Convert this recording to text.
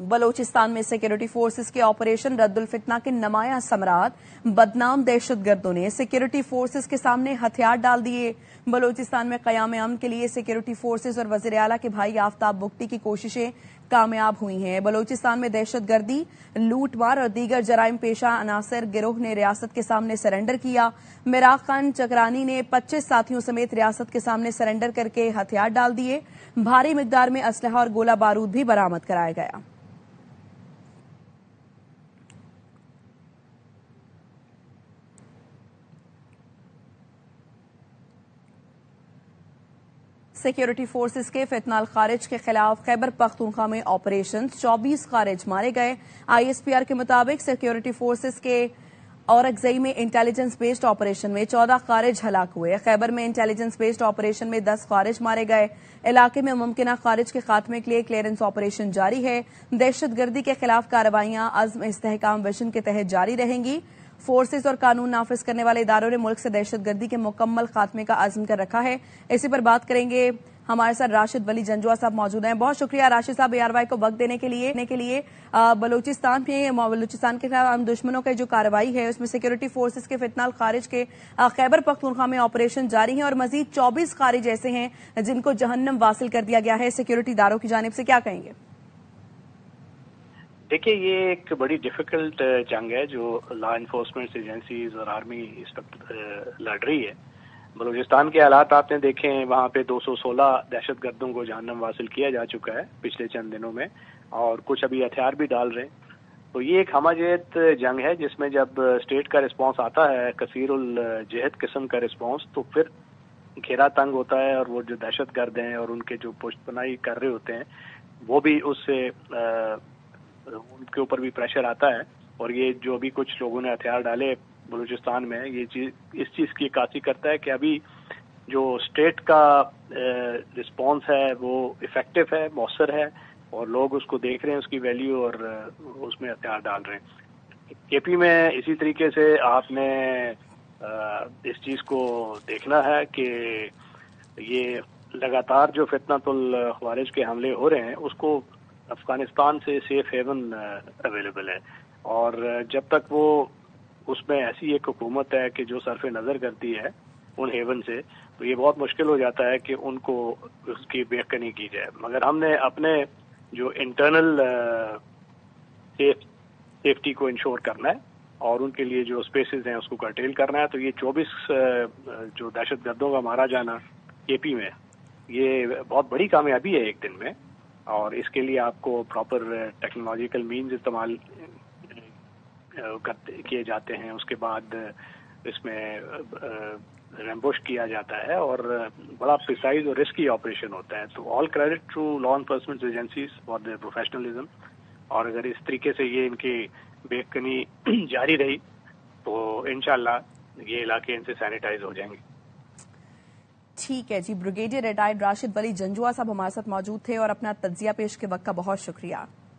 बलूचिस्तान में security forces के operation Raddul फितना के नुमायां समरात बदनाम दहशतगर्दों ने सिक्योरिटी फोर्सेस के सामने हथियार डाल दिए। बलूचिस्तान में क़याम अमन के लिए सिक्योरिटी फोर्सेस और वज़ीर आला के भाई आफ्ताब बुगटी की कोशिशें कामयाब हुई हैं। बलूचिस्तान में दहशतगर्दी, लूटमार और दीगर जराइम पेशा अनासर गिरोह ने रियासत के सामने सरेंडर किया। मिराग खान चकरानी ने 25 साथियों समेत रियासत के सामने सरेंडर करके हथियार डाल दिए। भारी मिकदार में असलहा और गोला बारूद भी बरामद कराया गया। सिक्योरिटी फोर्सेस के फितनाल खारिज के खिलाफ खैबर पख्तूनख्वा में ऑपरेशन 24 खारिज मारे गए। आईएसपीआर के मुताबिक सिक्योरिटी फोर्सेस के औरकजई में इंटेलिजेंस बेस्ड ऑपरेशन में 14 खारिज हलाक हुए। खैबर में इंटेलिजेंस बेस्ड ऑपरेशन में 10 खारिज मारे गए। इलाके में मुमकिना खारिज के खात्मे के लिए क्लियरेंस ऑपरेशन जारी है। दहशतगर्दी के खिलाफ कार्रवाइयां अज़्म इस्तेहकाम विजन के तहत जारी रहेंगी। फोर्सेस और कानून नाफिज करने वाले इदारों ने मुल्क से दहशतगर्दी के मुकम्मल खात्मे का अज़्म कर रखा है। इसी पर बात करेंगे। हमारे साथ राशिद वली जंजुआ साहब मौजूद हैं। बहुत शुक्रिया राशिद साहब ARY को वक्त देने के लिए। बलूचिस्तान के खिलाफ दुश्मनों की जो कार्रवाई है उसमें सिक्योरिटी फोर्सेस के फितनाल खारिज के खैबर पख्तूनख्वा में ऑपरेशन जारी है और मजीद 24 खारिज ऐसे हैं जिनको जहन्नम वासिल कर दिया गया है सिक्योरिटी इदारों की जानिब से, क्या कहेंगे? देखिए, ये एक बड़ी डिफिकल्ट जंग है जो लॉ इन्फोर्समेंट एजेंसीज और आर्मी इस वक्त लड़ रही है। बलूचिस्तान के हालात आपने देखे हैं, वहाँ पे 216 दहशतगर्दों को जहन्नम वासिल किया जा चुका है पिछले चंद दिनों में, और कुछ अभी हथियार भी डाल रहे हैं। तो ये एक हमाजत जंग है जिसमें जब स्टेट का रिस्पांस आता है, कसीरुल जहद किस्म का रिस्पांस, तो फिर घेरा तंग होता है और वो जो दहशतगर्द हैं और उनके जो पुष्टपनाही कर रहे होते हैं वो भी उससे उनके ऊपर भी प्रेशर आता है। और ये जो अभी कुछ लोगों ने हथियार डाले बलूचिस्तान में, ये इस चीज़ की काशी करता है कि अभी जो स्टेट का रिस्पांस है वो इफेक्टिव है, मौसर है, और लोग उसको देख रहे हैं, उसकी वैल्यू, और उसमें हथियार डाल रहे हैं। केपी में इसी तरीके से आपने इस चीज़ को देखना है कि ये लगातार जो फितनातुल ख्वारिज के हमले हो रहे हैं उसको अफगानिस्तान से सेफ हेवन अवेलेबल है, और जब तक वो उसमें ऐसी एक हुकूमत है कि जो सरफ नज़र करती है उन हेवन से, तो ये बहुत मुश्किल हो जाता है कि उनको उसकी बेखनी की जाए। मगर हमने अपने जो इंटरनल सेफ्टी को इंश्योर करना है और उनके लिए जो स्पेसेस हैं उसको कर्टेल करना है। तो ये 24 जो दहशतगर्दों का मारा जाना केपी में, ये बहुत बड़ी कामयाबी है एक दिन में, और इसके लिए आपको प्रॉपर टेक्नोलॉजिकल मीन्स इस्तेमाल किए जाते हैं। उसके बाद इसमें एम्बुश किया जाता है और बड़ा प्रिसाइज और रिस्की ऑपरेशन होता है। तो all credit to law enforcement agencies for their professionalism, और अगर इस तरीके से ये इनकी बेखनी जारी रही तो इंशाल्लाह ये इलाके इनसे सैनिटाइज हो जाएंगे। ठीक है जी, ब्रिगेडियर रिटायर्ड राशिद वली जंजुआ साहब हमारे साथ मौजूद थे और अपना तज्जिया पेश के वक्त का बहुत शुक्रिया।